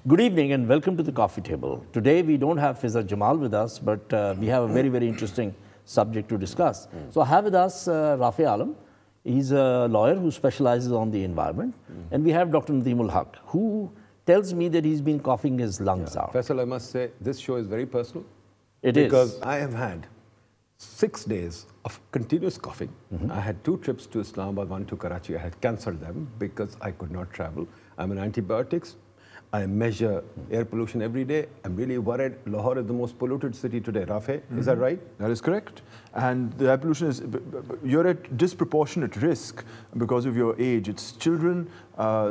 Good evening and welcome to the coffee table. Today we don't have Faisal Jamal with us, but we have a very, very interesting subject to discuss. So I have with us Rafay. He's a lawyer who specializes on the environment. And we have Dr. Nadeemul Haq, who tells me that he's been coughing his lungs out. Faisal, I must say, this show is very personal. It is. Because I have had 6 days of continuous coughing. I had 2 trips to Islamabad, 1 to Karachi. I had cancelled them because I could not travel. I'm on antibiotics. I measure air pollution every day. I'm really worried. Lahore is the most polluted city today. Rafay, is that right? That is correct. And the air pollution is, you're at disproportionate risk because of your age. It's children,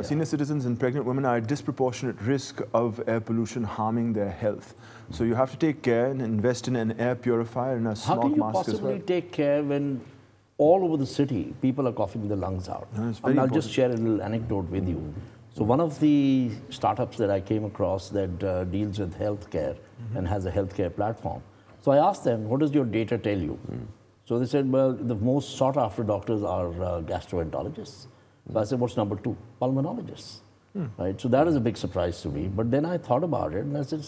senior citizens and pregnant women are at disproportionate risk of air pollution harming their health. So you have to take care and invest in an air purifier and a smog mask as well. How can you possibly take care when all over the city people are coughing their lungs out? And I'll just share a little anecdote with you. So one of the startups that I came across that deals with healthcare and has a healthcare platform. So I asked them, what does your data tell you? So they said, well, the most sought after doctors are gastroenterologists. So I said, what's number 2? Pulmonologists. Right? So that is a big surprise to me. But then I thought about it and I said,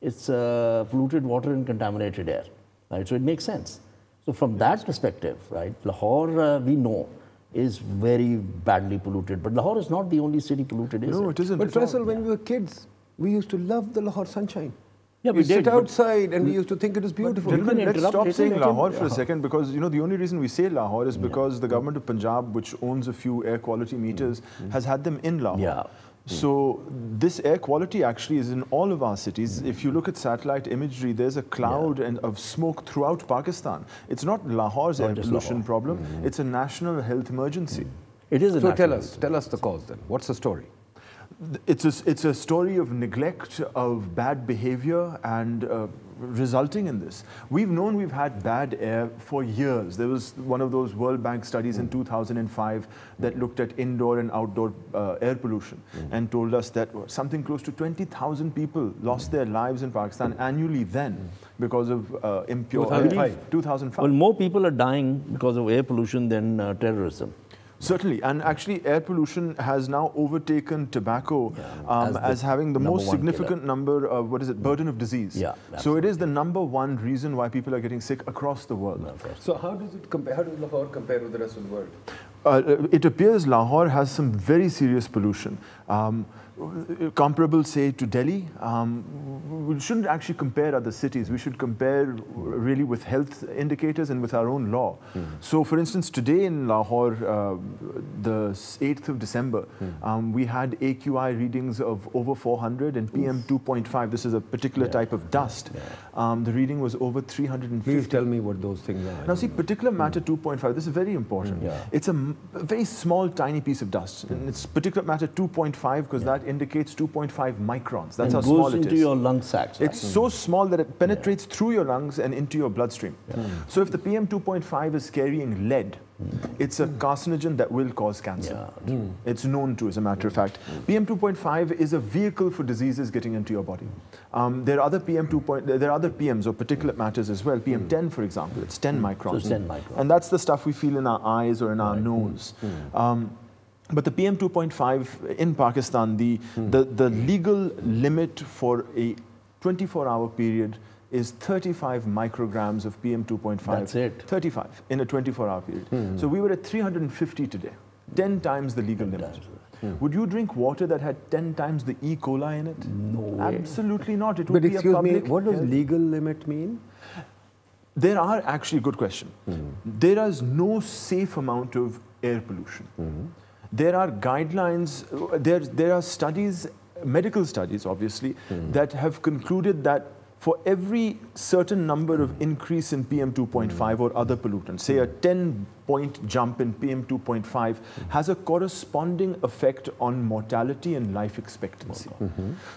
it's polluted water and contaminated air. Right? So it makes sense. So from that perspective, right, Lahore, we know, is very badly polluted. But Lahore is not the only city polluted, is it? No, it isn't. But Faisal, when we were kids, we used to love the Lahore sunshine. Yeah, we sit outside and we used to think it is beautiful. Let's stop saying Lahore for a second, because you know the only reason we say Lahore is because the government of Punjab, which owns a few air quality meters, has had them in Lahore. So this air quality actually is in all of our cities. If you look at satellite imagery, there's a cloud of smoke throughout Pakistan. It's not Lahore's air pollution problem. It's a national health emergency. It is a So tell us the cause then. What's the story? It's a story of neglect, of bad behavior, and resulting in this. We've had bad air for years. There was one of those World Bank studies in 2005 that looked at indoor and outdoor air pollution and told us that something close to 20,000 people lost their lives in Pakistan annually then because of impure air. 2005. Well, more people are dying because of air pollution than terrorism. Certainly, and actually air pollution has now overtaken tobacco as having the most significant number of, burden of disease. So it is the #1 reason why people are getting sick across the world. So how does it compare? How does Lahore compare with the rest of the world? It appears Lahore has some very serious pollution. Comparable, say, to Delhi. We shouldn't actually compare other cities. We should compare really with health indicators and with our own law. So, for instance, today in Lahore, the 8th of December, we had AQI readings of over 400 and PM 2.5. This is a particular type of dust. The reading was over 350. Please tell me what those things are. Now, see, particulate matter 2.5, this is very important. It's a very small, tiny piece of dust. And it's particulate matter 2.5 because that indicates 2.5 microns. That's how small it is. It goes into your lung sacs. It's so small that it penetrates through your lungs and into your bloodstream. So if the PM 2.5 is carrying lead, it's a carcinogen that will cause cancer. It's known to, as a matter of fact. PM 2.5 is a vehicle for diseases getting into your body. There are other PMs or particulate matters as well. PM 10, for example, it's 10 microns. So 10 microns. And that's the stuff we feel in our eyes or in our nose. But the PM 2.5 in Pakistan, the legal limit for a 24-hour period is 35 micrograms of PM 2.5. That's it. 35 in a 24-hour period. So we were at 350 today, 10 times the legal limit. Would you drink water that had 10 times the E. coli in it? No way. Absolutely not. It would be a public what does health. legal limit mean? There are actually, good question. There is no safe amount of air pollution. There are guidelines, there are studies, medical studies obviously, that have concluded that for every certain number of increase in PM 2.5 or other pollutants, say a 10-point jump in PM 2.5 has a corresponding effect on mortality and life expectancy.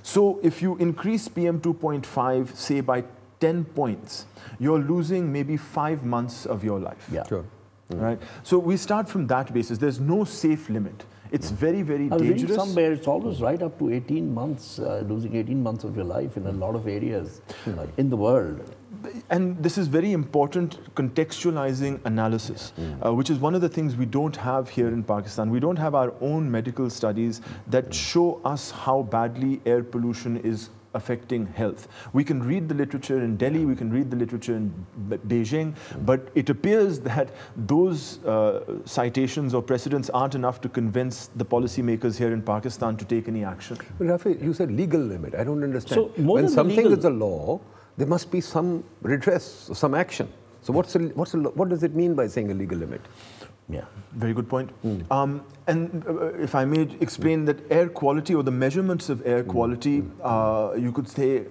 So if you increase PM 2.5, say by 10 points, you're losing maybe 5 months of your life. Sure. Right? So we start from that basis. There's no safe limit. It's very, very I was reading dangerous. somewhere it's always right up to 18 months, losing 18 months of your life in a lot of areas in the world. And this is very important contextualizing analysis, which is one of the things we don't have here in Pakistan. We don't have our own medical studies that show us how badly air pollution is affecting health. We can read the literature in Delhi, we can read the literature in Beijing, but it appears that those citations or precedents aren't enough to convince the policymakers here in Pakistan to take any action. Rafay, you said legal limit. I don't understand. So when something is a law, there must be some redress, some action. So what does it mean by saying a legal limit? Yeah, very good point. And if I may explain that air quality or the measurements of air quality, you could say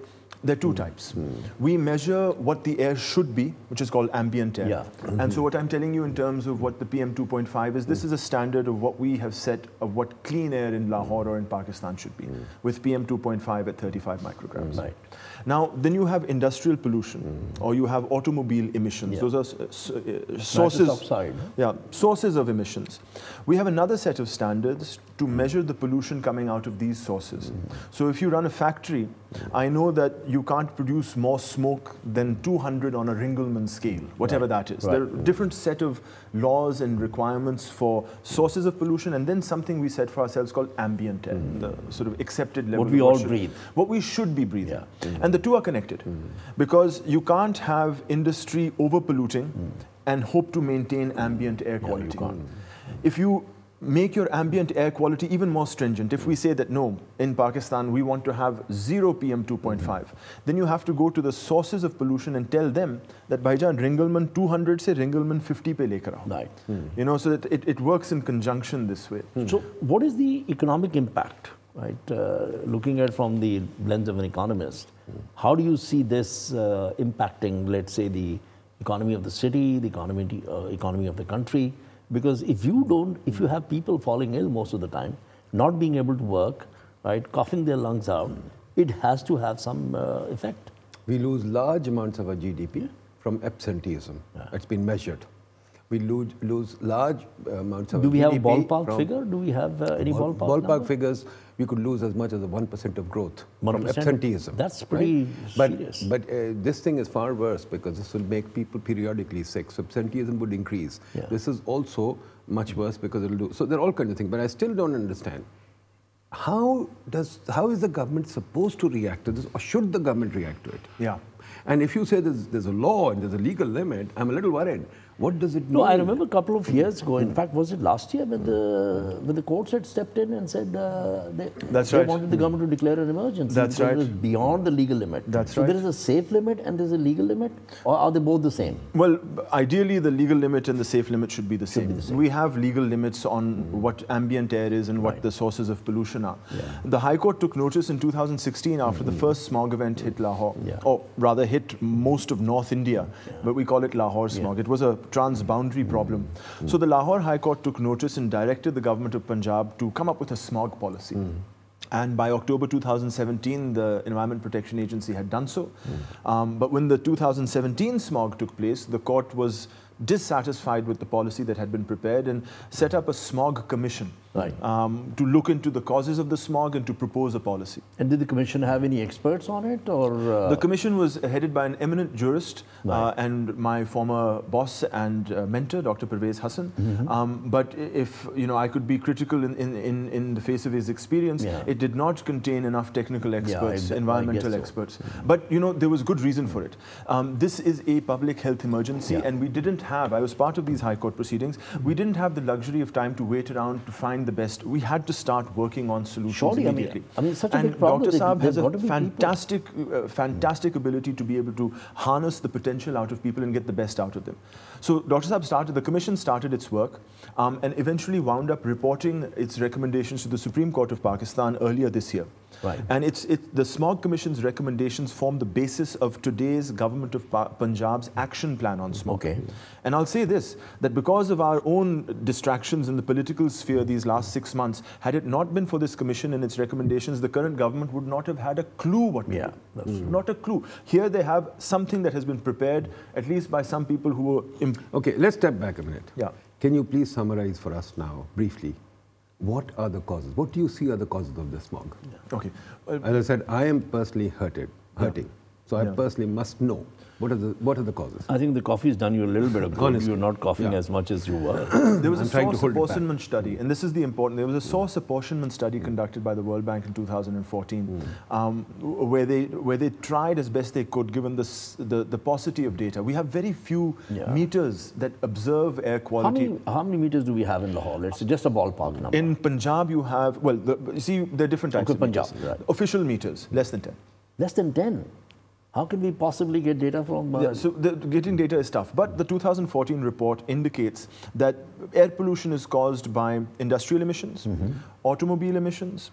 there are two types. We measure what the air should be, which is called ambient air. Yeah. And so what I'm telling you in terms of what the PM 2.5 is, this is a standard of what we have set of what clean air in Lahore or in Pakistan should be, with PM 2.5 at 35 micrograms. Right. Now, then you have industrial pollution, or you have automobile emissions. Those are sources. Oxide. Yeah, sources of emissions. We have another set of standards to measure the pollution coming out of these sources. So if you run a factory, I know that you can't produce more smoke than 200 on a Ringelmann scale, whatever that is. There are different set of laws and requirements for sources of pollution, and then something we set for ourselves called ambient air, the sort of accepted level. What we all breathe. What we should be breathing. And the two are connected, because you can't have industry over-polluting and hope to maintain ambient air quality. You can't. If you make your ambient air quality even more stringent, if we say that no, in Pakistan we want to have 0 PM 2.5, then you have to go to the sources of pollution and tell them that bhaijan Ringelmann 200 se Ringelmann 50 pe lekar aao. Right. You know, so that it works in conjunction this way. So what is the economic impact, right? Looking at from the lens of an economist, how do you see this impacting, let's say, the economy of the city, the economy of the country? Because if you have people falling ill most of the time, not being able to work, right, coughing their lungs out, it has to have some effect. We lose large amounts of our GDP from absenteeism. It's been measured. We lose large amounts of GDP. Do we have a ballpark figure? Do we have any ballpark number? Figures? We could lose as much as 1% of growth 1%? from absenteeism. That's pretty serious. But this thing is far worse, because this will make people periodically sick. So absenteeism would increase. Yeah. This is also much worse, because it'll do. So there are all kinds of things. But I still don't understand. How is the government supposed to react to this, or should the government react to it? Yeah. And if you say there's a law and there's a legal limit, I'm a little worried. What does it mean? No, I remember a couple of years ago, in fact, was it last year when the courts had stepped in and said they wanted the government to declare an emergency. That's right. It was beyond the legal limit. That's so right. there is a safe limit and there's a legal limit, or are they both the same? Well, ideally the legal limit and the safe limit should be the same. We have legal limits on what ambient air is and what the sources of pollution are. Yeah. The High Court took notice in 2016 after the first smog event hit Lahore, or rather hit most of North India, but we call it Lahore smog. It was a trans-boundary problem. So the Lahore High Court took notice and directed the government of Punjab to come up with a smog policy. And by October 2017, the Environment Protection Agency had done so. But when the 2017 smog took place, the court was dissatisfied with the policy that had been prepared and set up a smog commission to look into the causes of the smog and to propose a policy. And did the commission have any experts on it, or the commission was headed by an eminent jurist and my former boss and mentor, Dr. Pervez Hassan. But if I could be critical in the face of his experience, it did not contain enough technical experts, environmental experts. But there was good reason for it. This is a public health emergency, and we didn't have, I was part of these High Court proceedings, we didn't have the luxury of time to wait around to find the best. We had to start working on solutions immediately. I mean, such a big problem. Dr. Saab has a fantastic ability to be able to harness the potential out of people and get the best out of them. So Dr. Saab the commission started its work and eventually wound up reporting its recommendations to the Supreme Court of Pakistan earlier this year. And the Smog Commission's recommendations form the basis of today's Government of Punjab's action plan on smog. And I'll say this, that because of our own distractions in the political sphere these last 6 months, had it not been for this commission and its recommendations, the current government would not have had a clue what to do. Not a clue. Here they have something that has been prepared, at least by some people who were... Okay, let's step back a minute. Yeah. Can you please summarize for us now, briefly, what are the causes? What do you see are the causes of this smog? Yeah. Okay. As I said, I am personally hurting. So I personally must know what are the causes. I think the coffee has done you a little bit of good. You're not coughing as much as you were. There was a source apportionment study, and this is the important. There was a source apportionment study conducted by the World Bank in 2014, where they tried as best they could, given the paucity of data. We have very few meters that observe air quality. How many meters do we have in Lahore? It's just a ballpark number. In Punjab, you have, well, you see, there are different types of meters. Right. Official meters, less than 10. Less than 10? How can we possibly get data from... So getting data is tough. But the 2014 report indicates that air pollution is caused by industrial emissions, automobile emissions,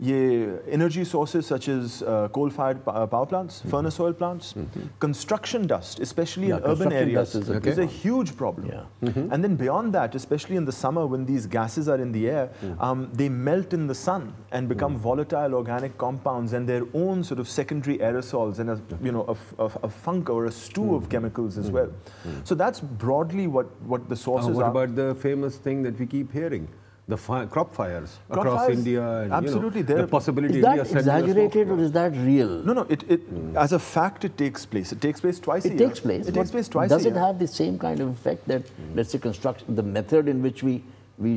energy sources such as coal-fired power plants, furnace oil plants, construction dust, especially in urban areas, is a huge problem. And then beyond that, especially in the summer when these gases are in the air, they melt in the sun and become volatile organic compounds and their own sort of secondary aerosols and a funk or a stew of chemicals as well. So that's broadly what the sources are. What about the famous thing that we keep hearing? The crop fires across India, and absolutely, the possibility. Is that exaggerated or is that real? No. As a fact, it takes place. It takes place twice a year. It takes place. It takes place twice a year. Does it have the same kind of effect that, let's say, construction, the method in which we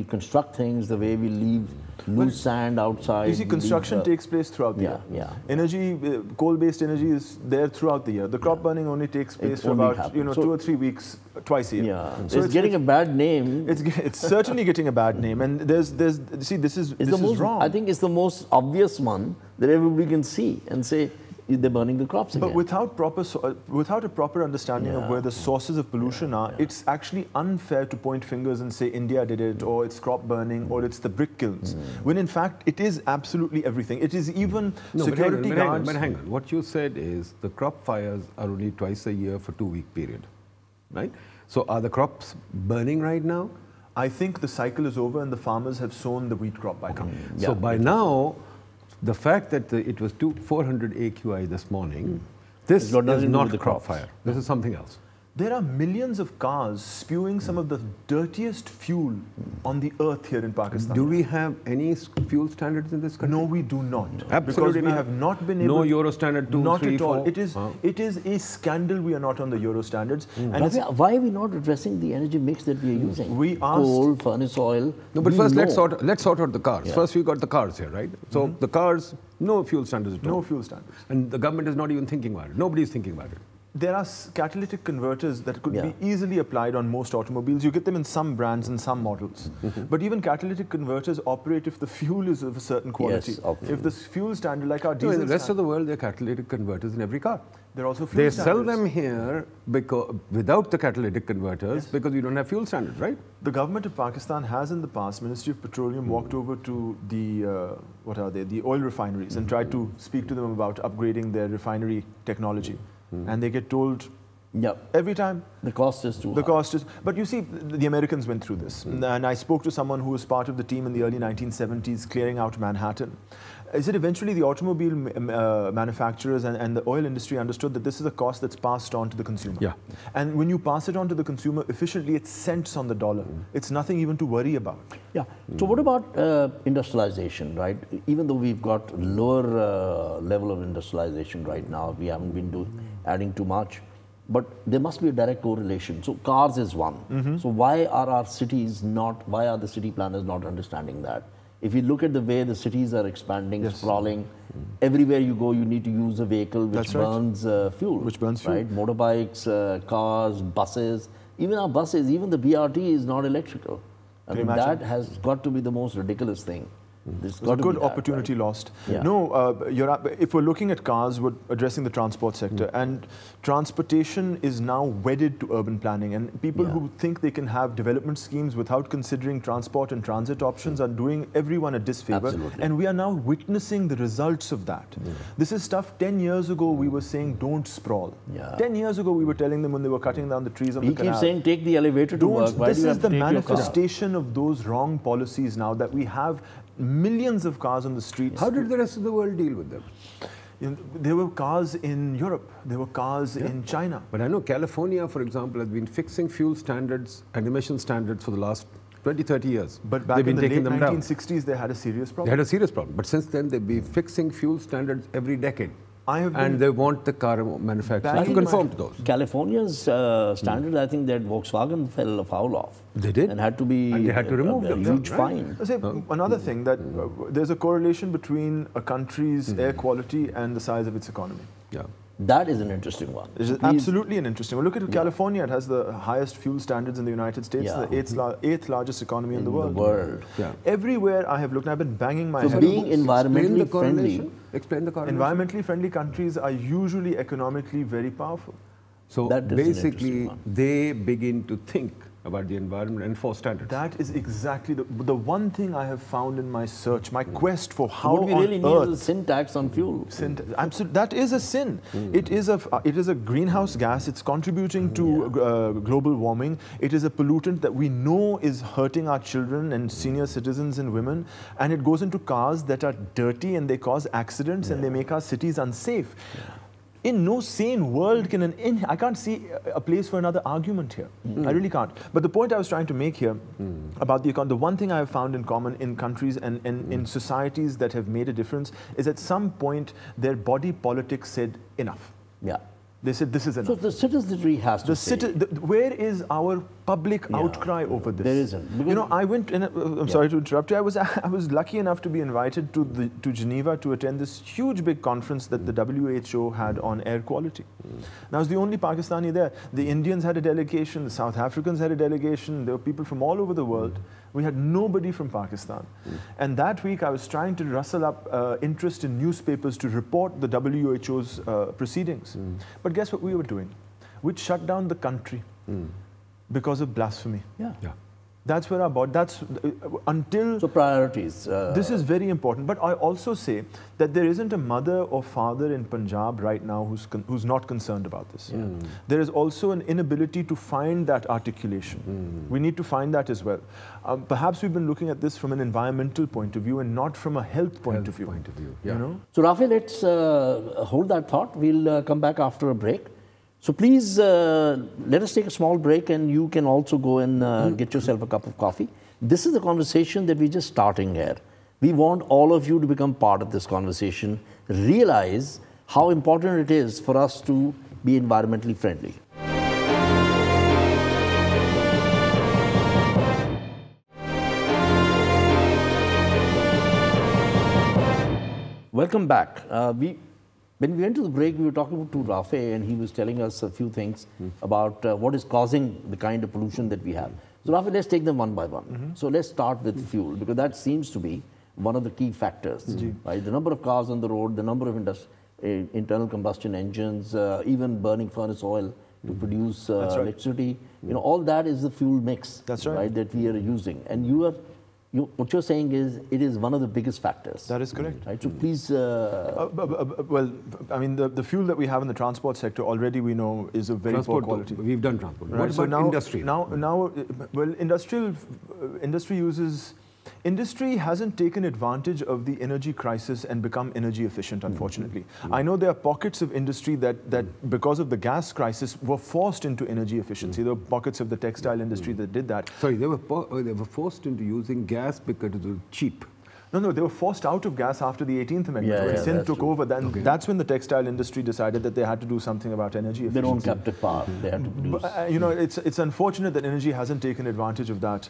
construct things, the way we leave loose sand outside? You see, construction takes place throughout the year. Energy, coal-based energy is there throughout the year. The crop burning only takes place for about 2 or 3 weeks, twice a year. So it's getting a bad name. It's certainly getting a bad name, and this is wrong. I think it's the most obvious one that everybody can see and say, they're burning the crops again. But without a proper understanding of where the sources of pollution are, it's actually unfair to point fingers and say India did it, or it's crop burning, or it's the brick kilns. When in fact, it is absolutely everything. It is even security guards. But hang on. What you said is the crop fires are only twice a year for 2-week period, right? So are the crops burning right now? I think the cycle is over and the farmers have sown the wheat crop by now. So by now, the fact that it was 400 AQI this morning, this is not a crop fire. This is something else. There are millions of cars spewing some of the dirtiest fuel on the earth here in Pakistan. Do we have any fuel standards in this country? No, we do not. Absolutely because we have not been able... No Euro standard 2, not 3, at all. 4? It is a scandal we are not on the Euro standards. And why are we not addressing the energy mix that we are using? We asked... Coal, furnace oil... No, but first let's sort out the cars. First we got the cars here, right? So the cars, no fuel standards at all. No fuel standards. And the government is not even thinking about it. Nobody is thinking about it. There are catalytic converters that could be easily applied on most automobiles. You get them in some brands and some models. But even catalytic converters operate if the fuel is of a certain quality. Yes, if the fuel standard, like our diesel... in the rest of the world, there are catalytic converters in every car. There are also fuel standards. They sell them here without the catalytic converters because we don't have fuel standards, right? The government of Pakistan has in the past, Ministry of Petroleum walked over to the, the oil refineries and tried to speak to them about upgrading their refinery technology. And they get told every time the cost is too high. The cost is, but you see, the Americans went through this. And I spoke to someone who was part of the team in the early 1970s clearing out Manhattan. Is it eventually the automobile manufacturers and the oil industry understood that this is a cost that's passed on to the consumer. And when you pass it on to the consumer efficiently, it's cents on the dollar. It's nothing even to worry about. So what about industrialization, right? Even though we've got lower level of industrialization right now, we haven't been adding too much, but there must be a direct correlation. So cars is one. So why are our cities why are the city planners not understanding that? If you look at the way the cities are expanding, sprawling, everywhere you go, you need to use a vehicle which burns fuel. Which burns fuel. Right? Motorbikes, cars, buses. Even our buses, even the BRT is not electrical. I mean, that has got to be the most ridiculous thing. There's a good opportunity lost. No, if we're looking at cars, we're addressing the transport sector. And transportation is now wedded to urban planning. And people who think they can have development schemes without considering transport and transit options are doing everyone a disfavor. And we are now witnessing the results of that. This is stuff 10 years ago we were saying don't sprawl. 10 years ago we were telling them when they were cutting down the trees on the canal. He keeps saying take the elevator to work. Why this is the manifestation of those wrong policies now that we have millions of cars on the streets. How did the rest of the world deal with them? There were cars in Europe. There were cars in China. But I know California, for example, has been fixing fuel standards and emission standards for the last 20, 30 years. But back in the late 1960s, they had a serious problem. They had a serious problem. But since then, they've been fixing fuel standards every decade. And they want the car manufacturers to conform to those. California's standard, I think that Volkswagen fell foul of. They did. And had to be and they had to remove them. Huge fine. Another thing, that there's a correlation between a country's air quality and the size of its economy. Yeah. That is an interesting one. It is absolutely an interesting one. Look at California. It has the highest fuel standards in the United States, the eighth largest economy in the world. Yeah. Everywhere I have looked, I've been banging my head. So being environmentally friendly. Explain the correlation. Environmentally friendly countries are usually economically very powerful. So basically, they begin to think about the environment and enforce standards. That is exactly the one thing I have found in my search, my quest for how what we really need is a sin tax on fuel. That is a sin. It is a greenhouse gas. It's contributing to global warming. It is a pollutant that we know is hurting our children and senior citizens and women. And it goes into cars that are dirty and they cause accidents and they make our cities unsafe. In no sane world can I can't see a place for another argument here. I really can't. But the point I was trying to make here about the one thing I have found in common in countries and in societies that have made a difference is at some point their body politic said enough. Yeah. They said this is enough. So the citizenry has to say. Where is our public outcry over this? There isn't. You know, I went. I'm sorry to interrupt you. I was lucky enough to be invited to Geneva to attend this huge big conference that the WHO had on air quality. And I was the only Pakistani there. The Indians had a delegation. The South Africans had a delegation. There were people from all over the world. We had nobody from Pakistan. And that week I was trying to rustle up interest in newspapers to report the WHO's proceedings. But guess what we were doing? We'd shut down the country because of blasphemy. Yeah. That's where our body, until... So priorities. This is very important. But I also say that there isn't a mother or father in Punjab right now who's not concerned about this. There is also an inability to find that articulation. We need to find that as well. Perhaps we've been looking at this from an environmental point of view and not from a health point of view. Yeah. You know? So Rafay, let's hold that thought. We'll come back after a break. So please let us take a small break and you can also go and get yourself a cup of coffee. This is the conversation that we're just starting here. We want all of you to become part of this conversation, realize how important it is for us to be environmentally friendly. Welcome back. When we went to the break, we were talking to Rafay and he was telling us a few things about what is causing the kind of pollution that we have. So Rafay, let's take them one by one. So let's start with fuel, because that seems to be one of the key factors. Right? The number of cars on the road, the number of internal combustion engines, even burning furnace oil to produce electricity. You know, all that is the fuel mix that we are using. And what you're saying is it is one of the biggest factors. That is correct. Right? So please... well, I mean, the fuel that we have in the transport sector already we know is of very poor quality. We've done transport. Right. What about industry? Industry hasn't taken advantage of the energy crisis and become energy efficient, unfortunately. I know there are pockets of industry that because of the gas crisis, were forced into energy efficiency. There were pockets of the textile industry that did that. Sorry, they were forced into using gas because it was cheap. No, they were forced out of gas after the 18th Amendment. When Sindh took over, then that's when the textile industry decided that they had to do something about energy efficiency. Their own captive power they had to produce. But, you know, it's unfortunate that energy hasn't taken advantage of that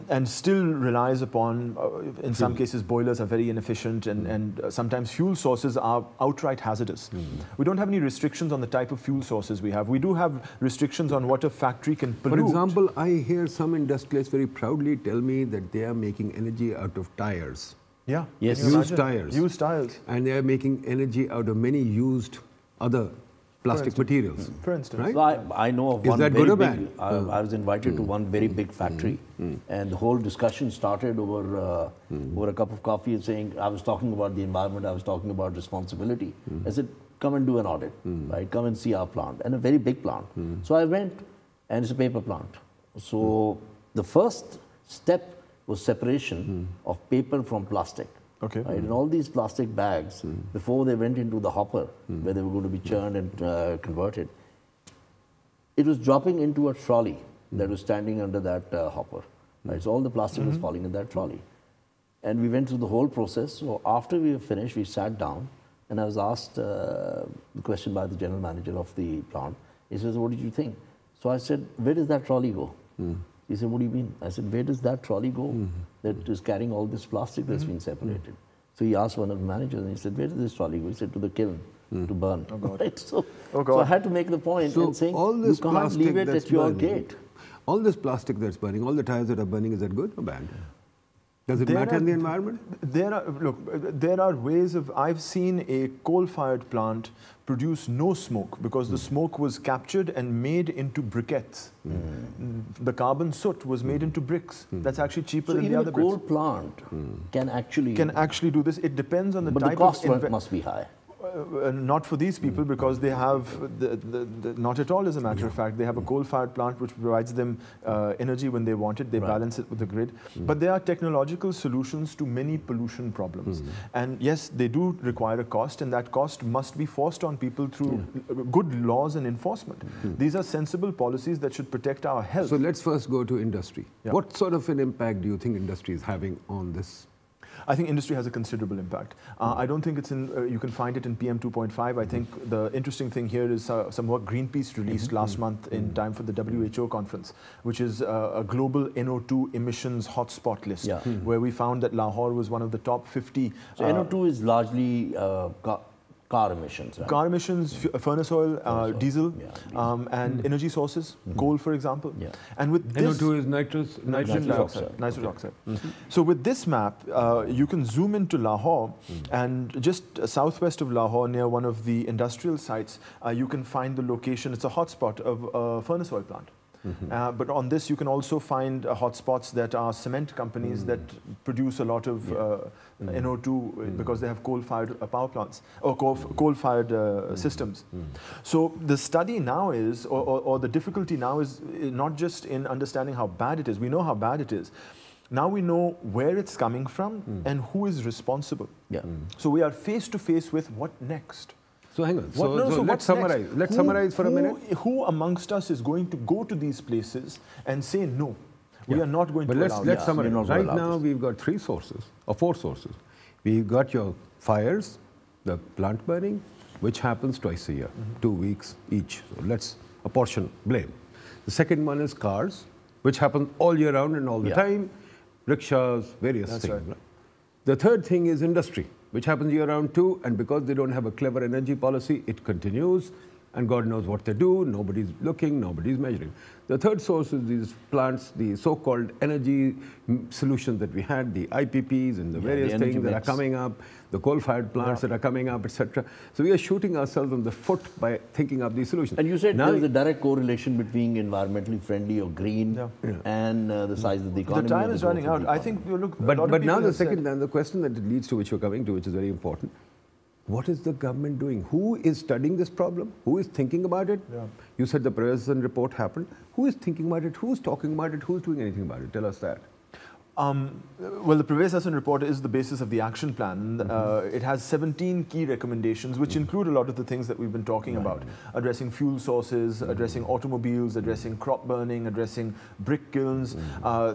and still relies upon, in some cases, boilers are very inefficient and sometimes fuel sources are outright hazardous. We don't have any restrictions on the type of fuel sources we have. We do have restrictions on what a factory can pollute. For example, I hear some industrialists very proudly tell me that they are making energy out of tires. Yeah. Yes. Used tires. Used tires. And they are making energy out of many used other plastic materials. For instance. Right? So I know of one that very good or big, bad? I was invited to one very big factory and the whole discussion started over a cup of coffee and saying, I was talking about the environment, I was talking about responsibility. I said, come and do an audit, right? Come and see our plant, and a very big plant. So I went, and it's a paper plant. So the first step was separation of paper from plastic. Okay. Right? And all these plastic bags, before they went into the hopper, where they were going to be churned and converted, it was dropping into a trolley that was standing under that hopper. Right? So all the plastic was falling in that trolley. And we went through the whole process. So after we were finished, we sat down, and I was asked the question by the general manager of the plant. He says, "What did you think?" So I said, "Where does that trolley go?" He said, "What do you mean?" I said, "Where does that trolley go that is carrying all this plastic that's been separated?" So he asked one of the managers, and he said, "Where does this trolley go?" He said, "To the kiln, to burn." Oh, God. Right? So I had to make the point and saying, all this you can't leave it at your gate. All this plastic that's burning, all the tires that are burning, is that good or bad? Does it matter in the environment? There are ways of, I've seen a coal-fired plant produce no smoke because the smoke was captured and made into briquettes. The carbon soot was made into bricks. That's actually cheaper than the other bricks. So even a coal plant can actually do this. It depends on the but type the cost of must be high. Not for these people because they have, not at all as a matter of fact, they have a coal-fired plant which provides them energy when they want it, they balance it with the grid. But there are technological solutions to many pollution problems. And yes, they do require a cost, and that cost must be forced on people through good laws and enforcement. These are sensible policies that should protect our health. So let's first go to industry. What sort of an impact do you think industry is having on this? I think industry has a considerable impact. I don't think it's in, you can find it in PM 2.5. I think the interesting thing here is some work Greenpeace released last month in time for the WHO conference, which is a global NO2 emissions hotspot list, where we found that Lahore was one of the top 50. So NO2 is largely car emissions. Right? Car emissions, furnace oil, diesel, and energy sources, coal, for example. And with this, NO2 is nitrogen dioxide. So with this map, you can zoom into Lahore, and just southwest of Lahore, near one of the industrial sites, you can find the location. It's a hotspot of a furnace oil plant. But on this, you can also find hotspots that are cement companies that produce a lot of NO2 because they have coal-fired power plants or coal-fired systems. So the study now is, or the difficulty now is not just in understanding how bad it is. We know how bad it is. Now we know where it's coming from and who is responsible. So we are face to face with what next. So hang on. So let's summarize. Let's summarize for a minute. Who amongst us is going to go to these places and say no? We are not going to allow But let's summarize. Right now we've got 3 sources or 4 sources. We've got your fires, the plant burning, which happens twice a year, 2 weeks each. So let's apportion blame. The second one is cars, which happen all year round and all the time. Rickshaws, various things. Right. The third thing is industry, which happens year-round too, and because they don't have a clever energy policy, it continues, and God knows what they do. Nobody's looking, nobody's measuring. The third source is these plants, the so-called energy solutions that we had, the IPPs and the various things that are coming up, the coal-fired plants that are coming up, etc. So we are shooting ourselves on the foot by thinking of these solutions. And you said there is a direct correlation between environmentally friendly or green and the size of the economy. The time is running out. I think you look. But now the question that it leads to, which you're coming to, which is very important. What is the government doing? Who is studying this problem? Who is thinking about it? You said the Faisal report happened. Who is thinking about it? Who's talking about it? Who's doing anything about it? Tell us that. Well, the Faisal report is the basis of the action plan. It has 17 key recommendations, which include a lot of the things that we've been talking about. Addressing fuel sources, addressing automobiles, addressing crop burning, addressing brick kilns,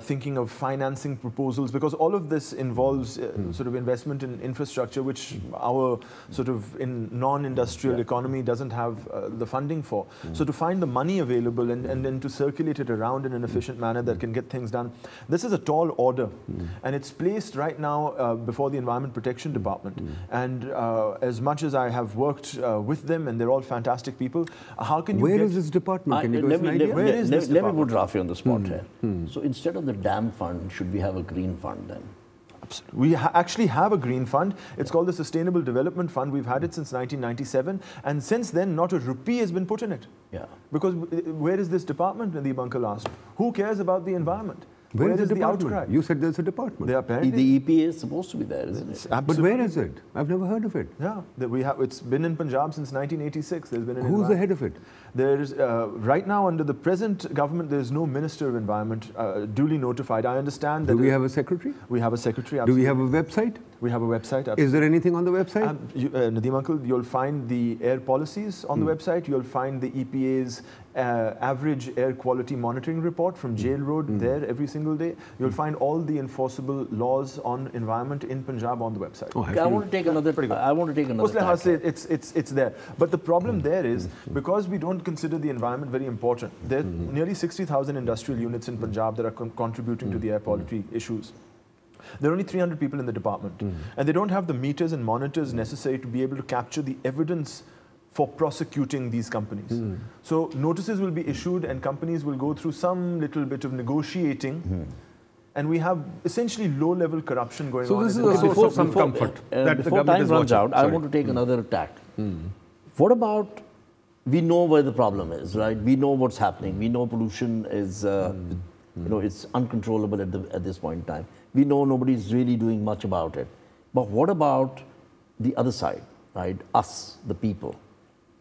thinking of financing proposals, because all of this involves sort of investment in infrastructure, which our sort of in non-industrial economy doesn't have the funding for. So to find the money available and then to circulate it around in an efficient manner that can get things done. This is a tall order. And it's placed right now before the Environment Protection Department. And as much as I have worked with them, and they're all fantastic people, how can you Where is this department? Can you give us an idea? Let me put Rafay on the spot here. So instead of the dam fund, should we have a green fund then? Absolutely. We actually have a green fund. It's called the Sustainable Development Fund. We've had it since 1997. And since then, not a rupee has been put in it. Because where is this department, Nadeeb Uncle asked? Who cares about the environment? Where is the outcry? You said there's a department. They apparently, the EPA is supposed to be there, isn't it? But where is it? I've never heard of it. Yeah, it's been in Punjab since 1986. There's been Who's the head of it? There's right now under the present government, there's no Minister of Environment duly notified. I understand that. Do we have a secretary? We have a secretary. Absolutely. Do we have a website? We have a website. Is there anything on the website? Nadeem Uncle, you'll find the air policies on the website. You'll find the EPA's average air quality monitoring report from Jail Road there every single day. You'll find all the enforceable laws on environment in Punjab on the website. Oh, I want to take another. I want to take another. It's there. But the problem there is because we don't consider the environment very important. There are nearly 60,000 industrial units in Punjab that are contributing to the air quality issues. There are only 300 people in the department, and they don't have the meters and monitors necessary to be able to capture the evidence for prosecuting these companies. So notices will be issued and companies will go through some little bit of negotiating, and we have essentially low-level corruption going on. So this is a source of some comfort that the government time is runs watching. out, I want to take another tack. What about, we know where the problem is, right? We know what's happening. We know pollution is, it's uncontrollable at this point in time. We know nobody's really doing much about it. But what about the other side, right? Us, the people.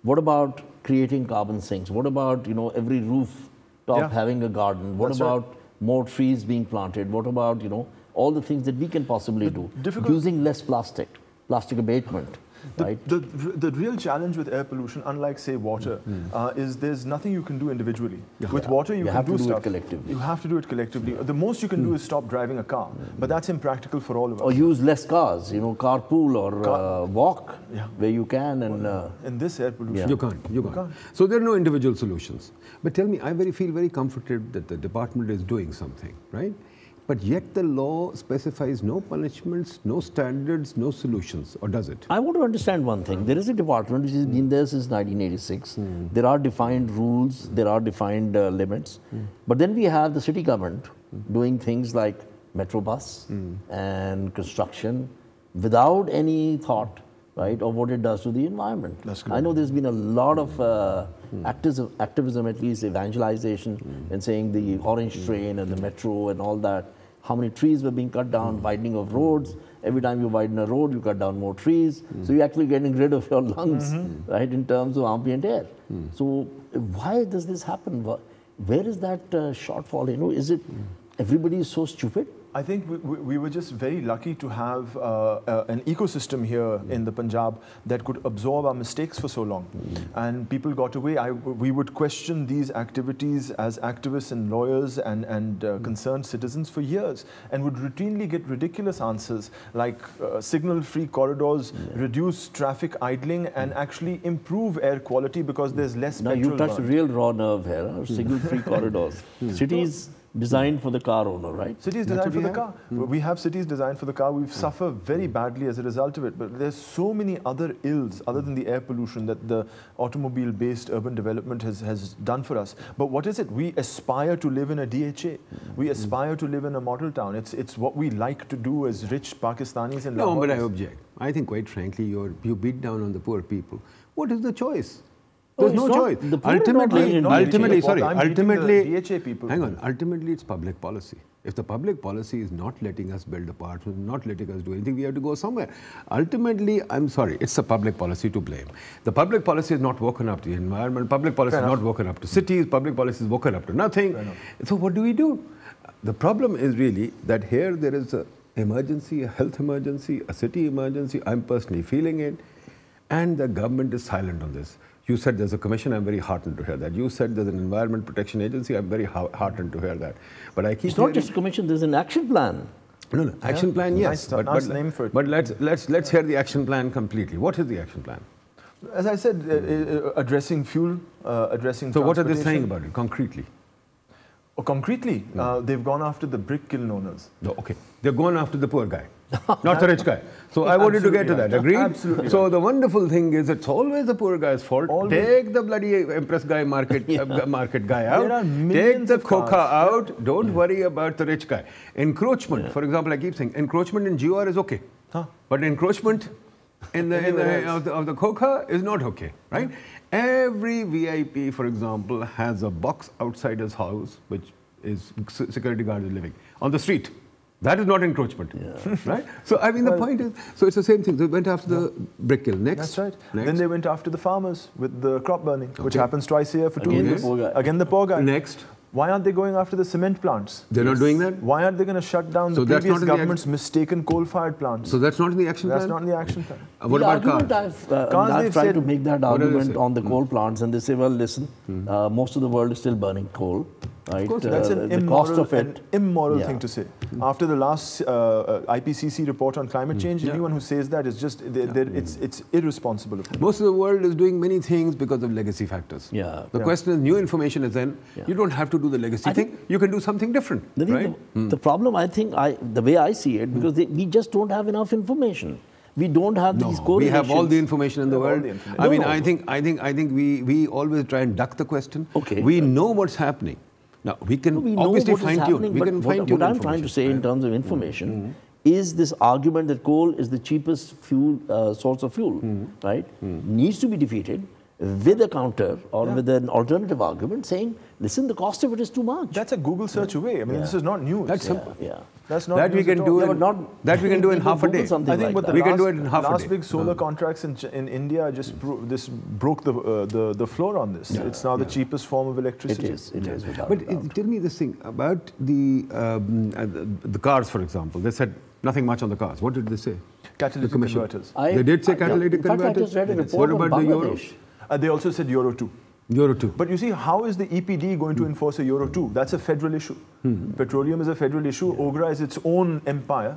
What about creating carbon sinks? What about, every rooftop having a garden? What about more trees being planted? What about, all the things that we can possibly do? Using less plastic abatement. Right. The real challenge with air pollution, unlike say water, is there's nothing you can do individually. With water, you can do stuff. It collectively. You have to do it collectively. The most you can do is stop driving a car, but that's impractical for all of us. Or use less cars, carpool or walk where you can. And in this air pollution, you can't. So there are no individual solutions. But tell me, I feel very comforted that the department is doing something, right? But yet the law specifies no punishments, no standards, no solutions, or does it? I want to understand one thing. There is a department which has been there since 1986. There are defined rules, there are defined limits. But then we have the city government doing things like metro bus and construction without any thought, right, of what it does to the environment. I know there's been a lot of activism, at least evangelization, and saying the orange train and the metro and all that. How many trees were being cut down, widening of roads. Every time you widen a road, you cut down more trees. So you're actually getting rid of your lungs, right, in terms of ambient air. So why does this happen? Where is that shortfall? Is it everybody is so stupid? I think we were just very lucky to have an ecosystem here in the Punjab that could absorb our mistakes for so long. And people got away. We would question these activities as activists and lawyers and concerned citizens for years, and would routinely get ridiculous answers like signal-free corridors, reduce traffic idling, and actually improve air quality because there's less petrol Now you touched a burned. real raw nerve here, signal-free corridors. Cities designed for the car owner, right? Cities designed for the car. We have cities designed for the car. We've suffered very badly as a result of it. But there's so many other ills other than the air pollution that the automobile-based urban development has done for us. But what is it? We aspire to live in a DHA. We aspire to live in a model town. It's what we like to do as rich Pakistanis and No, but I object. I think, quite frankly, you beat down on the poor people. What is the choice? There's no choice. Ultimately, DHA people. Hang on. Ultimately, it's public policy. If the public policy is not letting us build apartments, not letting us do anything, we have to go somewhere. Ultimately, I'm sorry, it's the public policy to blame. The public policy has not woken up to the environment. Public policy has not woken up to cities. Public policy has woken up to nothing. So what do we do? The problem is really that here there is an emergency, a health emergency, a city emergency. I'm personally feeling it. And the government is silent on this. You said there's a commission, I'm very heartened to hear that. You said there's an Environment Protection Agency, I'm very heartened to hear that. But I keep It's not just a commission, there's an action plan. No, action plan, yes. Nice name for it. But let's hear the action plan completely. What is the action plan? As I said, addressing fuel, addressing So what are they saying about it, concretely? Concretely, they've gone after the brick kiln owners. No, okay. They're going after the poor guy, not the rich guy. So I wanted to get to that, agreed? Absolutely. So the wonderful thing is it's always the poor guy's fault. Take the bloody Empress guy market guy out. Take the coca out. Don't worry about the rich guy. Encroachment, for example, I keep saying, encroachment in GR is okay. But encroachment of the coca is not okay, right? Every VIP, for example, has a box outside his house, which is security guard is living on the street. That is not encroachment, right? So I mean, the point is, so it's the same thing. They went after the brick kiln. Next, that's right. Then they went after the farmers with the crop burning, which happens twice a year for 2 years. Again, the poor guy. Next. Why aren't they going after the cement plants? They're not doing that? Why aren't they going to shut down the previous government's mistaken coal-fired plants? So that's not in the action plan? That's not in the action plan. What about cars? I've tried to make that argument on the coal plants, and they say, well, listen, most of the world is still burning coal. Right? Of course, that's an immoral thing to say. After the last IPCC report on climate change, anyone who says that is just, it's irresponsible. Most of the world is doing many things because of legacy factors. The question is, new information is then, you don't have to do the legacy thing, you can do something different. The problem, I think, the way I see it, because we just don't have enough information. We don't have these correlations. We have all the information in the world. I mean, I think we always try and duck the question. We know what's happening. Now, we can obviously fine-tune. We can fine-tune what I'm trying to say in terms of information is this argument that coal is the cheapest fuel source of fuel, right? Needs to be defeated with a counter or with an alternative argument saying, listen, the cost of it is too much. That's a Google search away. I mean, this is not news. That's simple. That's not that we can do that we can do in half a day. I think we can do it in half a day. Last big solar contracts in India just broke the floor on this. It's now the cheapest form of electricity. It is. But tell me this thing about the cars, for example. They said nothing much on the cars. What did they say? Catalytic converters. They did say catalytic converters. I just read a report what about the Euro? They also said Euro 2. Euro 2. But you see, how is the EPD going to enforce a Euro 2? That's a federal issue. Petroleum is a federal issue. OGRA is its own empire.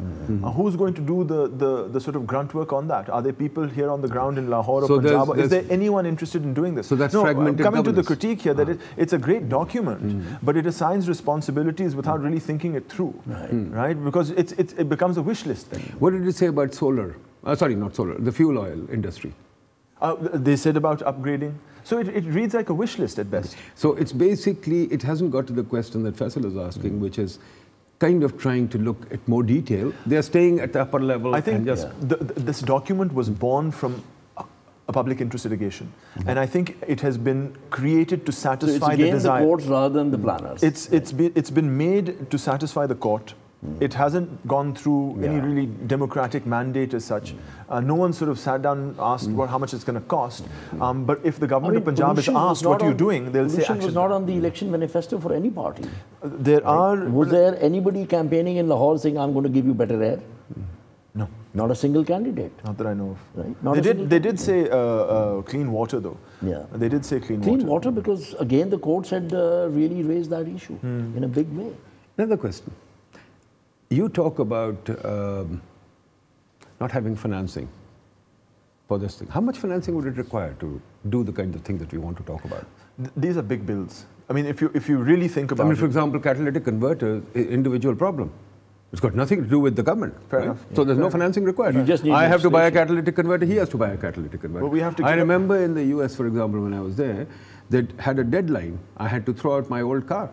Who's going to do the sort of grunt work on that? Are there people here on the ground in Lahore or Punjab? Is there anyone interested in doing this? So that's fragmented coming to the critique here, that it's a great document, but it assigns responsibilities without really thinking it through. Right? Because it becomes a wish list then. What did it say about solar? Sorry, not solar, the fuel oil industry. They said about upgrading. So it reads like a wish list at best. So it's basically, it hasn't got to the question that Faisal is asking, which is kind of trying to look at more detail. They're staying at the upper level. I think this document was born from a public interest litigation. And I think it has been created to satisfy the desire. the courts rather than the planners. It's been made to satisfy the court. It hasn't gone through any really democratic mandate as such. No one sort of sat down and asked how much it's going to cost. But if the government of Punjab is asked what you're doing, they'll say action. Was not on the election manifesto for any party. Was there anybody campaigning in Lahore saying, I'm going to give you better air? No. Not a single candidate. Not that I know of. Right? They did say clean water though. They did say clean water. Clean water because again the courts had really raised that issue in a big way. Another question. You talk about not having financing for this thing. How much financing would it require to do the kind of thing that we want to talk about? These are big bills. I mean, if you really think about it. For example, catalytic converter, individual problem. It's got nothing to do with the government. Fair enough. So there's no financing required. You just need I have to buy a catalytic converter, he has to buy a catalytic converter. But we have to I remember in the US, for example, when I was there, they had a deadline. I had to throw out my old car.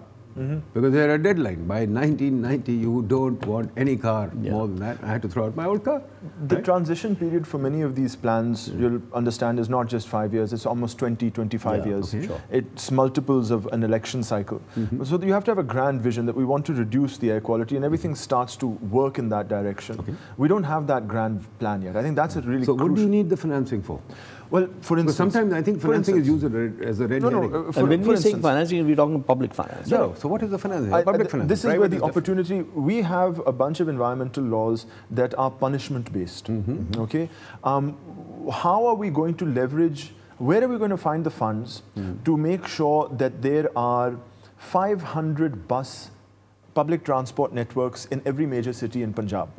Because they had a deadline. By 1990, you don't want any car more than that. I had to throw out my old car. The transition period for many of these plans, you'll understand, is not just 5 years. It's almost 20, 25 years. It's multiples of an election cycle. So you have to have a grand vision that we want to reduce the air quality and everything starts to work in that direction. We don't have that grand plan yet. I think that's a really crucial. So what do you need the financing for? Well, for instance... sometimes I think financing is used as a red herring. And when we say financing, we're talking public finance. No, so what is the financing? Public finance. This is where the opportunity... We have a bunch of environmental laws that are punishment-based. Okay? How are we going to leverage... Where are we going to find the funds to make sure that there are 500 public transport networks in every major city in Punjab?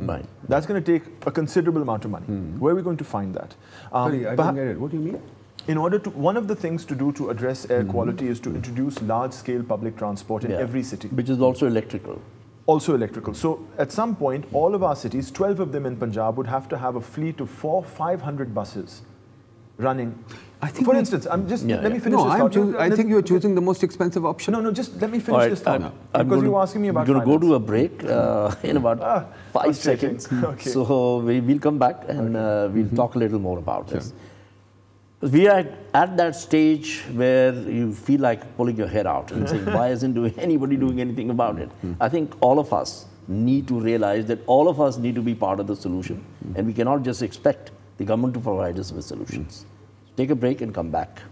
That's going to take a considerable amount of money. Where are we going to find that? Sorry, I don't get it. What do you mean? In order to, one of the things to do to address air quality is to introduce large-scale public transport in every city. Which is also electrical. Also electrical. So at some point, all of our cities, 12 of them in Punjab, would have to have a fleet of 500 buses running. I think for instance, I'm just let me finish this thought. I think you're choosing the most expensive option. No, just let me finish this thought. Because you were asking me about finance. We're going to go to a break in about 5 seconds. So we'll come back and we'll talk a little more about this. We are at that stage where you feel like pulling your hair out and saying, why isn't anybody doing anything about it? I think all of us need to realize that all of us need to be part of the solution. And we cannot just expect the government to provide us with solutions. Take a break and come back.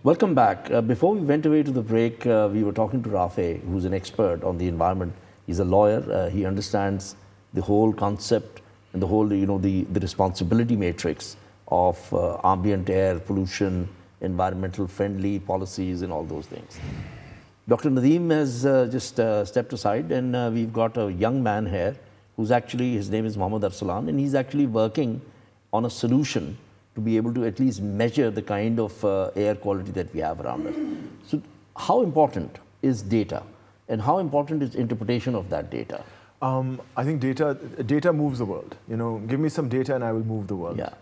Welcome back. Before we went away to the break, we were talking to Rafay, who's an expert on the environment. He's a lawyer. He understands the whole concept and the whole, you know, the responsibility matrix of ambient air pollution, environmental friendly policies and all those things. Dr. Nadeem has just stepped aside, and we've got a young man here who's actually, his name is Mohammed Arsalan, and he's actually working on a solution to be able to at least measure the kind of air quality that we have around us. So how important is data, and how important is interpretation of that data? I think data moves the world. You know, give me some data and I will move the world. Yeah.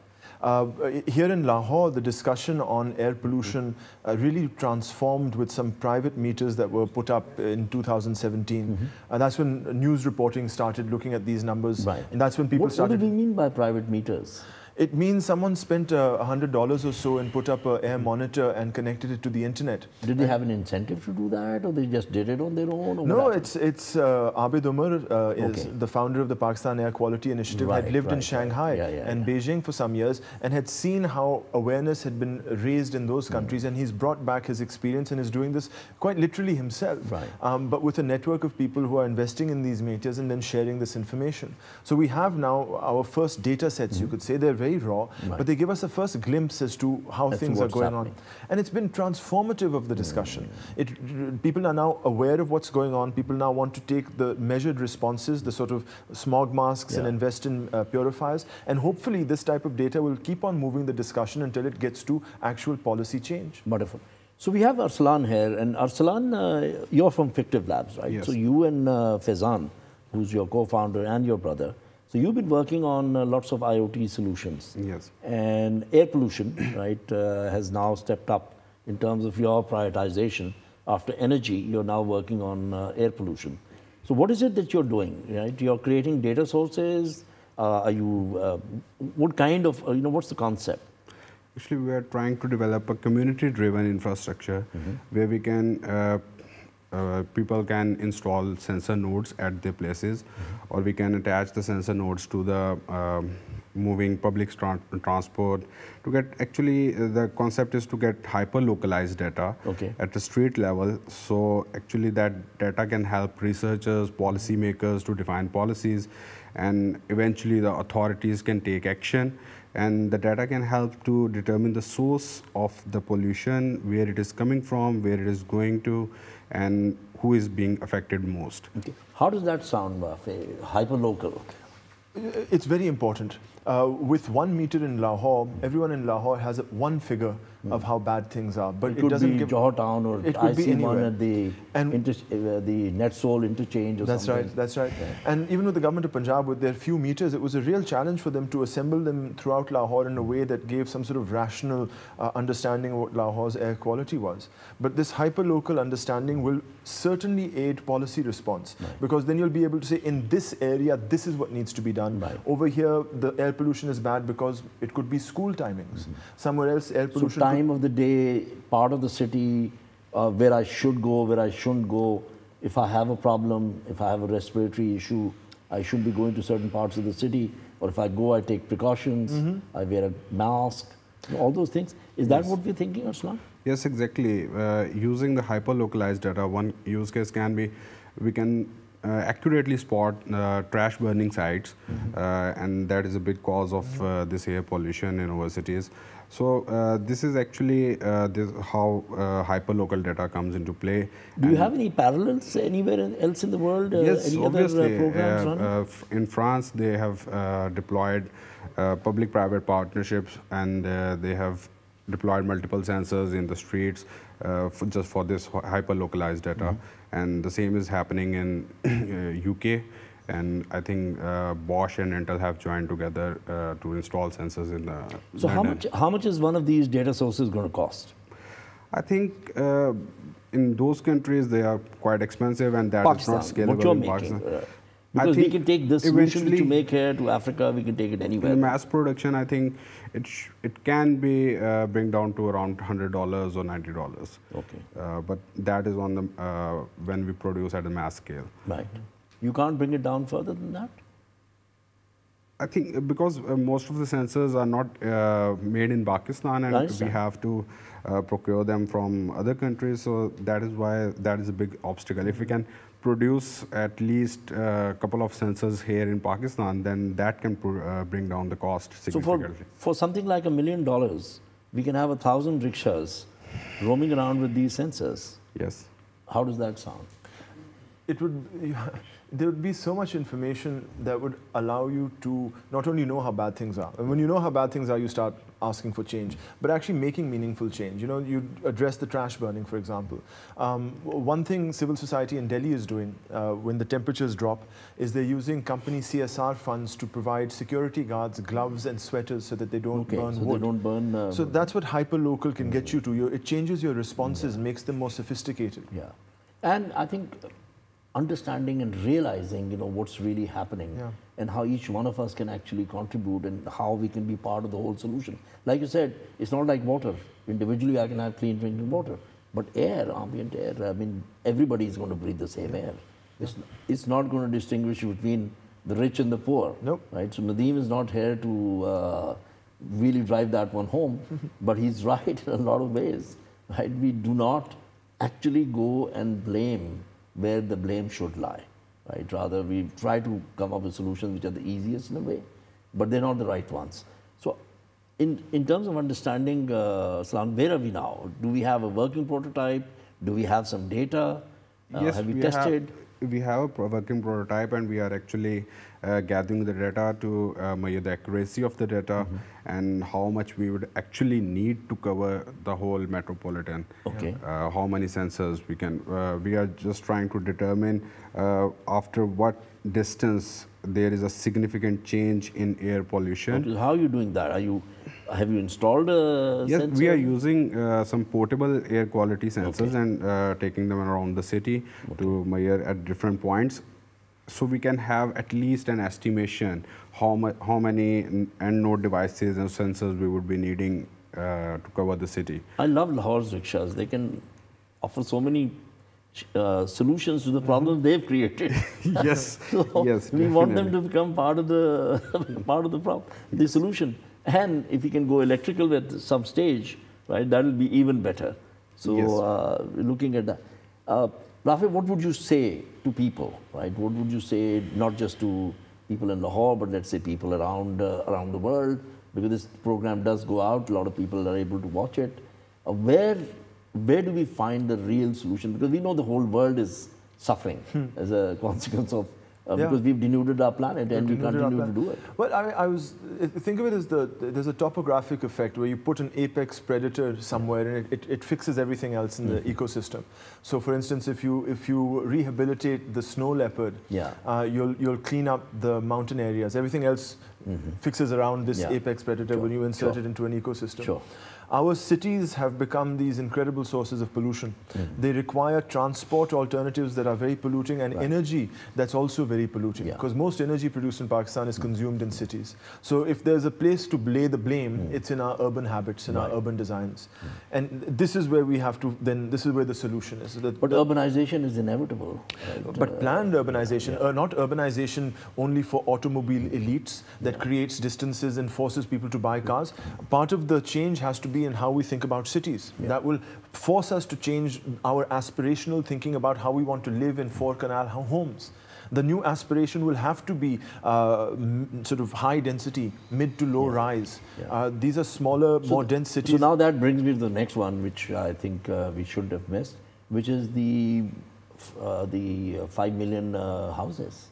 Here in Lahore, the discussion on air pollution really transformed with some private meters that were put up in 2017. And that's when news reporting started looking at these numbers. Right. And that's when people started... What do we mean by private meters? It means someone spent $100 or so and put up an air monitor and connected it to the internet. Did they have an incentive to do that, or they just did it on their own? Or no, it's Abid Umar is the founder of the Pakistan Air Quality Initiative, had lived in Shanghai and Beijing for some years and had seen how awareness had been raised in those countries, and he's brought back his experience and is doing this quite literally himself, but with a network of people who are investing in these meters and then sharing this information. So we have now our first data sets, you could say. They're very raw, but they give us a first glimpse as to how things are going on. And it's been transformative of the discussion. People are now aware of what's going on. People now want to take the measured responses, the sort of smog masks, and invest in purifiers. And hopefully this type of data will keep on moving the discussion until it gets to actual policy change. Wonderful. So we have Arsalan here, and Arsalan, you're from Fictive Labs, right? Yes. So you and Faisal, who's your co-founder, and your brother, so you've been working on lots of IoT solutions. Yes. And air pollution, right, has now stepped up in terms of your prioritization. After energy, you're now working on air pollution. So what is it that you're doing, right? You're creating data sources. What kind of, what's the concept? Actually, we are trying to develop a community-driven infrastructure where we can people can install sensor nodes at their places, or we can attach the sensor nodes to the moving public transport to get, actually the concept is to get hyper-localized data at the street level. So actually that data can help researchers, policymakers to define policies, and eventually the authorities can take action. And the data can help to determine the source of the pollution, where it is coming from, where it is going to, and who is being affected most. Okay. How does that sound, Rafay? Hyperlocal? It's very important. With 1 meter in Lahore, everyone in Lahore has one figure of how bad things are. But it doesn't give Johor Town, or it could be anywhere at the Netsol interchange or that's something. That's right. And even with the government of Punjab, with their few meters, it was a real challenge for them to assemble them throughout Lahore in a way that gave some sort of rational understanding of what Lahore's air quality was. But this hyper-local understanding will certainly aid policy response, because then you'll be able to say, in this area, this is what needs to be done. Over here, the air pollution is bad because it could be school timings. Somewhere else, air pollution... So time of the day, part of the city, where I should go, where I shouldn't go. If I have a problem, if I have a respiratory issue, I shouldn't be going to certain parts of the city. Or if I go, I take precautions, I wear a mask, all those things. Is that what we're thinking, Arsalan? Yes, exactly. Using the hyper-localized data, one use case can be, we can accurately spot trash burning sites, and that is a big cause of this air pollution in our cities. So this is actually how hyperlocal data comes into play. Do you have any parallels anywhere else in the world? Yes, any obviously. Other programs running? In France, they have deployed public-private partnerships, and they have deployed multiple sensors in the streets just for this hyper-localized data. And the same is happening in UK. And I think Bosch and Intel have joined together to install sensors in the So how much is one of these data sources going to cost? I think in those countries they are quite expensive, and that Pakistan, is not scalable what you're in making, Pakistan. Because we can take this solution that you eventually make here to Africa, we can take it anywhere. In mass production, I think it can be bring down to around $100 or $90. Okay. But that is on the when we produce at a mass scale. Right. You can't bring it down further than that? I think because most of the sensors are not made in Pakistan, and we have to procure them from other countries, so that is why that is a big obstacle. If we can produce at least a couple of sensors here in Pakistan, then that can bring down the cost significantly. So for something like $1 million, we can have 1,000 rickshaws roaming around with these sensors. Yes. How does that sound? It would, there would be so much information that would allow you to not only know how bad things are, and when you know how bad things are, you start asking for change, but actually making meaningful change. You know, you address the trash burning, for example. One thing civil society in Delhi is doing when the temperatures drop is they're using company CSR funds to provide security guards, gloves and sweaters so that they don't burn wood. They don't burn. So that's what hyperlocal can get you to. It changes your responses, makes them more sophisticated. Yeah, and I think understanding and realizing, you know, what's really happening and how each one of us can actually contribute and how we can be part of the whole solution. Like you said, it's not like water. Individually, I can have clean drinking water. But air, ambient air, I mean, everybody is going to breathe the same air. It's not going to distinguish between the rich and the poor. Nope. Right? So Nadeem is not here to really drive that one home, but he's right in a lot of ways. Right? We do not actually go and blame where the blame should lie, right? Rather, we try to come up with solutions which are the easiest in a way, but they're not the right ones. So in terms of understanding, Arsalan, where are we now? Do we have a working prototype? Do we have some data? Yes, have we tested? We have a working prototype, and we are actually gathering the data to measure the accuracy of the data and how much we would actually need to cover the whole metropolitan. Okay. How many sensors we can. We are just trying to determine after what distance there is a significant change in air pollution. Okay. How are you doing that? Have you installed a sensor? Yes, we are using some portable air quality sensors and taking them around the city to measure at different points, so we can have at least an estimation how many end node devices and sensors we would be needing to cover the city. I love Lahore's rickshaws. They can offer so many solutions to the problems they've created. Yes, So yes. we want them to become part of the the solution. And if we can go electrical at some stage, right, that will be even better. So looking at that, Rafay, what would you say to people, right? What would you say not just to people in Lahore, but let's say people around the world? Because this program does go out, a lot of people are able to watch it. Where do we find the real solution? Because we know the whole world is suffering as a consequence of because we've denuded our planet and we continue to do it. Well, think of it as there's a topographic effect where you put an apex predator somewhere and it fixes everything else in the ecosystem. So, for instance, if you rehabilitate the snow leopard, you'll clean up the mountain areas. Everything else fixes around this apex predator when you insert it into an ecosystem. Sure. Our cities have become these incredible sources of pollution. They require transport alternatives that are very polluting and energy that's also very polluting, because most energy produced in Pakistan is consumed in cities. So if there's a place to lay the blame, it's in our urban habits, in our urban designs. And this is where we have to, this is where the solution is. But urbanization is inevitable. Right? But planned urbanization, not urbanization only for automobile elites that creates distances and forces people to buy cars. Part of the change has to be in how we think about cities. That will force us to change our aspirational thinking about how we want to live in 4-canal homes. The new aspiration will have to be sort of high density, mid to low rise. These are smaller, more dense cities. So now that brings me to the next one, which I think we shouldn't have missed, which is the 5 million houses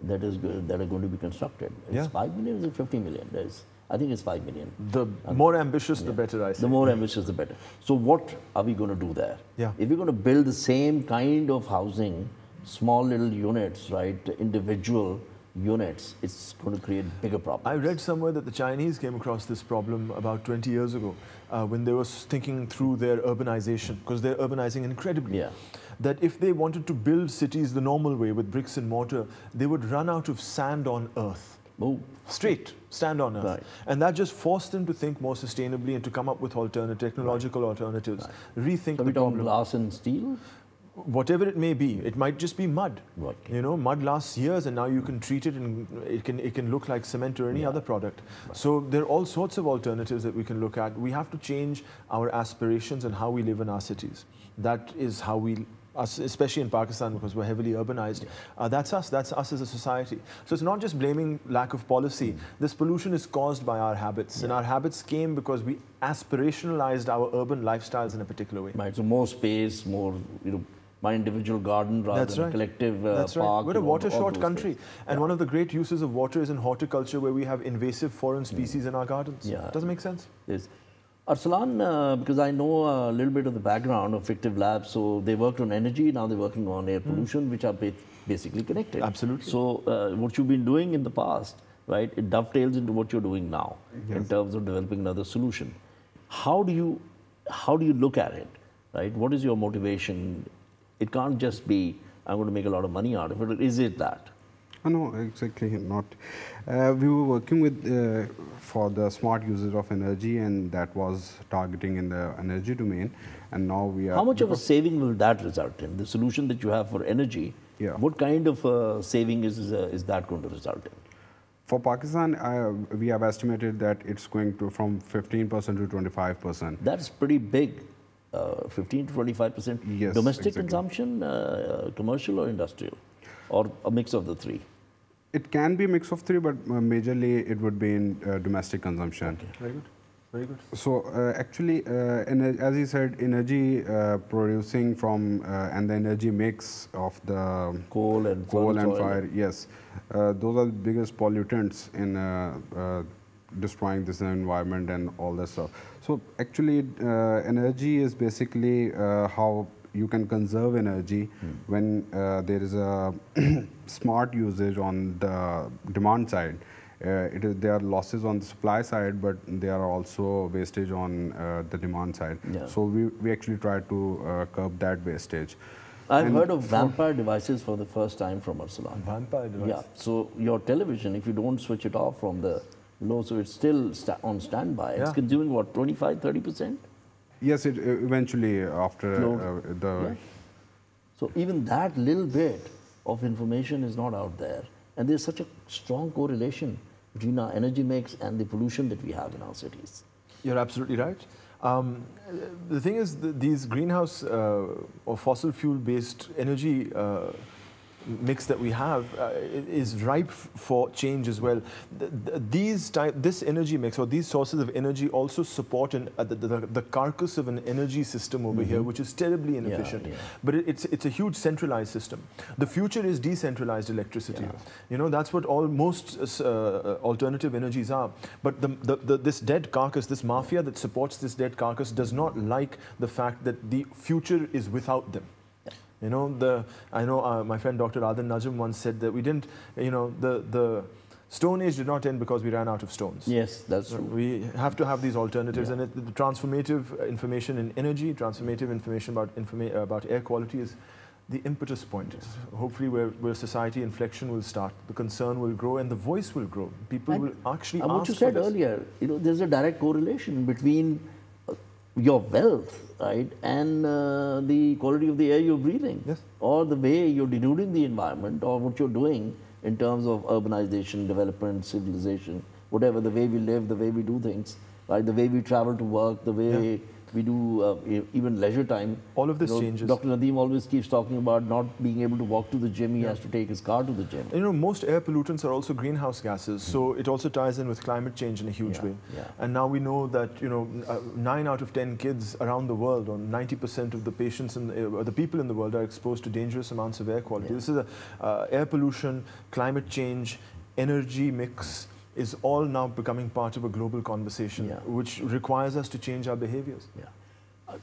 that are going to be constructed. It's 5 million, is it 50 million? I think it's 5 million. The more ambitious, the better, I say. The more ambitious, the better. So what are we going to do there? If we're going to build the same kind of housing, small little units, right, individual units, it's going to create bigger problems. I read somewhere that the Chinese came across this problem about 20 years ago when they were thinking through their urbanization, because they're urbanizing incredibly. That if they wanted to build cities the normal way with bricks and mortar, they would run out of sand on earth. Straight, stand on earth. And that just forced them to think more sustainably and to come up with technological alternatives. Rethink the problem. Glass and steel? whatever it may be. It might just be mud. Okay. You know, mud lasts years, and now you can treat it, and it can look like cement or any other product. So there are all sorts of alternatives that we can look at. We have to change our aspirations and how we live in our cities. That is how we, us, especially in Pakistan, because we're heavily urbanized, that's us as a society. So it's not just blaming lack of policy. This pollution is caused by our habits, and our habits came because we aspirationalized our urban lifestyles in a particular way. Right, so more space, more, my individual garden rather than a collective That's park. We're a water-short country, things. and one of the great uses of water is in horticulture, where we have invasive foreign species in our gardens. Yeah. Doesn't make sense? Yes. Arsalan, because I know a little bit of the background of Fictive Labs, so they worked on energy, now they're working on air pollution, which are basically connected. Absolutely. So what you've been doing in the past, right, it dovetails into what you're doing now in terms of developing another solution. How do you look at it, right? What is your motivation? It can't just be, I'm going to make a lot of money out of it. Is it that? No, exactly not. We were working with for the smart users of energy, and that was targeting in the energy domain. And now we are. How much of a saving will that result in? The solution that you have for energy, what kind of saving is that going to result in? For Pakistan, we have estimated that it's going to from 15% to 25%. That's pretty big. 15 to 25%. Yes, domestic exactly. consumption, commercial or industrial, or a mix of the three? It can be a mix of three, but majorly it would be in domestic consumption. Okay. Very good. Very good. So actually, as you said, energy producing from and the energy mix of the coal and fire, yes, those are the biggest pollutants in destroying this environment and all that stuff. So actually, energy is basically how you can conserve energy when there is a smart usage on the demand side. There are losses on the supply side, but there are also wastage on the demand side. Yeah. So we actually try to curb that wastage. I've heard of vampire devices for the first time from Arsalan. Vampire device? Yeah. So your television, if you don't switch it off from the low, so it's still on standby. It's consuming what, 25, 30%? Yes, it eventually after the. So even that little bit of information is not out there, and there's such a strong correlation between our energy mix and the pollution that we have in our cities. You're absolutely right. The thing is, these greenhouse or fossil fuel-based energy mix that we have is ripe for change as well. This energy mix or these sources of energy also support the carcass of an energy system over here, which is terribly inefficient. But it's a huge centralized system. The future is decentralized electricity. You know, that's what most alternative energies are. But this dead carcass, this mafia that supports this dead carcass, does not like the fact that the future is without them. You know, I know my friend Dr. Adil Najm once said that we didn't, you know, the Stone Age did not end because we ran out of stones. Yes, that's true. We have to have these alternatives, and the transformative information in energy, transformative information about air quality is the impetus point. Hopefully where society inflection will start, the concern will grow, and the voice will grow. People will actually ask for this. What you said earlier, you know, there's a direct correlation between your wealth, right, and the quality of the air you're breathing, or the way you're denuding the environment, or what you're doing in terms of urbanization, development, civilization, whatever, the way we live, the way we do things, right, the way we travel to work, the way we do even leisure time. All of this changes. Dr. Nadeem always keeps talking about not being able to walk to the gym. He has to take his car to the gym. You know, most air pollutants are also greenhouse gases, so it also ties in with climate change in a huge way. And now we know that, you know, 9 out of 10 kids around the world, or 90% of the patients the people in the world are exposed to dangerous amounts of air quality. This is air pollution, climate change, energy mix is all now becoming part of a global conversation, which requires us to change our behaviors.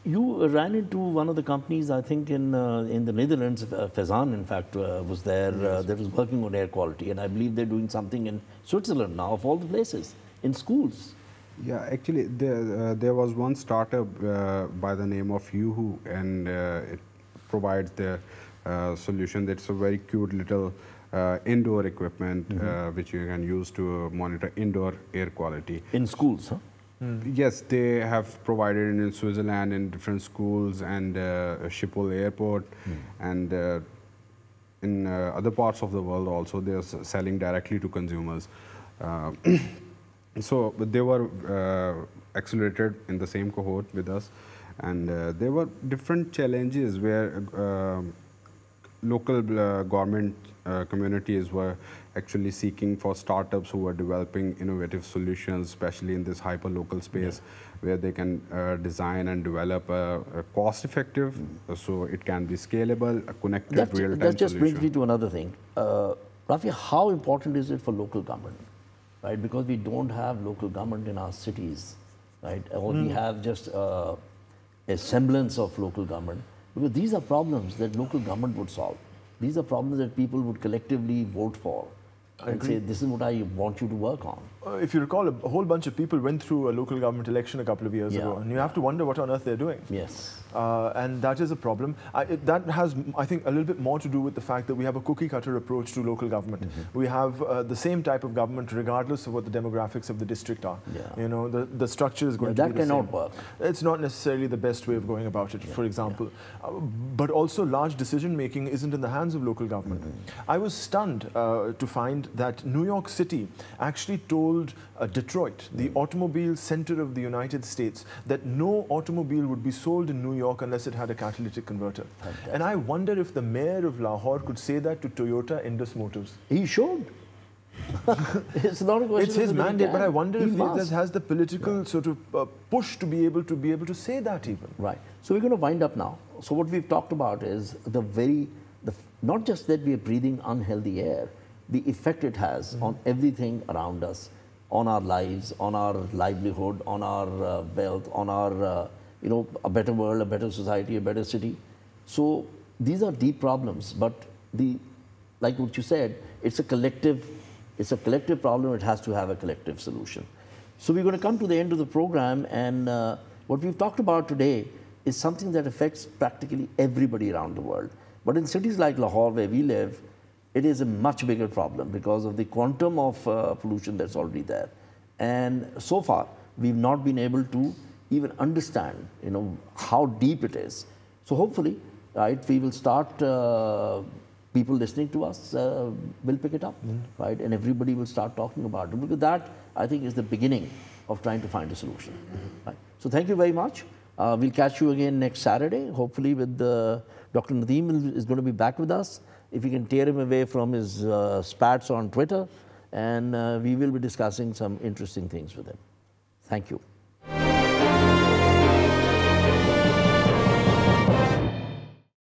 You ran into one of the companies, I think, in the Netherlands. Faisal, in fact, was there. That was working on air quality, and I believe they're doing something in Switzerland now, of all the places, in schools. Yeah, actually, there was one startup by the name of Yuhu, and it provides the solution. That's a very cute little indoor equipment which you can use to monitor indoor air quality. In schools, huh? Yes, they have provided in Switzerland in different schools and Schiphol airport and in other parts of the world also they are selling directly to consumers. So they were accelerated in the same cohort with us, and there were different challenges where local government communities were actually seeking for startups who were developing innovative solutions, especially in this hyper-local space, where they can design and develop a cost-effective, so it can be scalable, a connected real-time solution. That just brings me to another thing. Rafay, how important is it for local government? Right, because we don't have local government in our cities, right? Or we have just a semblance of local government. Because these are problems that local government would solve. These are problems that people would collectively vote for and say, this is what I want you to work on. If you recall, a whole bunch of people went through a local government election a couple of years ago, and you have to wonder what on earth they're doing. Yes. And that is a problem. That has, I think, a little bit more to do with the fact that we have a cookie-cutter approach to local government. We have the same type of government regardless of what the demographics of the district are. You know, the structure is going to be the same. That cannot work. It's not necessarily the best way of going about it, for example. But also large decision-making isn't in the hands of local government. I was stunned to find that New York City actually told Detroit, the automobile center of the United States, that no automobile would be sold in New York unless it had a catalytic converter. Fantastic. And I wonder if the mayor of Lahore could say that to Toyota Indus Motors. He should. It's not a question. It's his mandate, but I wonder if he has the political sort of push to be able to say that even. Right. So we're going to wind up now. So what we've talked about is not just that we are breathing unhealthy air, the effect it has on everything around us, on our lives, on our livelihood, on our wealth, on our, a better world, a better society, a better city. So these are deep problems, but like what you said, it's a collective problem. It has to have a collective solution. So we're going to come to the end of the program, and what we've talked about today is something that affects practically everybody around the world. But in cities like Lahore, where we live, it is a much bigger problem because of the quantum of pollution that's already there. And so far, we've not been able to even understand, how deep it is. So hopefully, right, we will start, people listening to us will pick it up, right? And everybody will start talking about it. Because that, I think, is the beginning of trying to find a solution. Right? So thank you very much. We'll catch you again next Saturday, hopefully with Dr. Nadeem is going to be back with us. If you can tear him away from his spats on Twitter, and we will be discussing some interesting things with him. Thank you.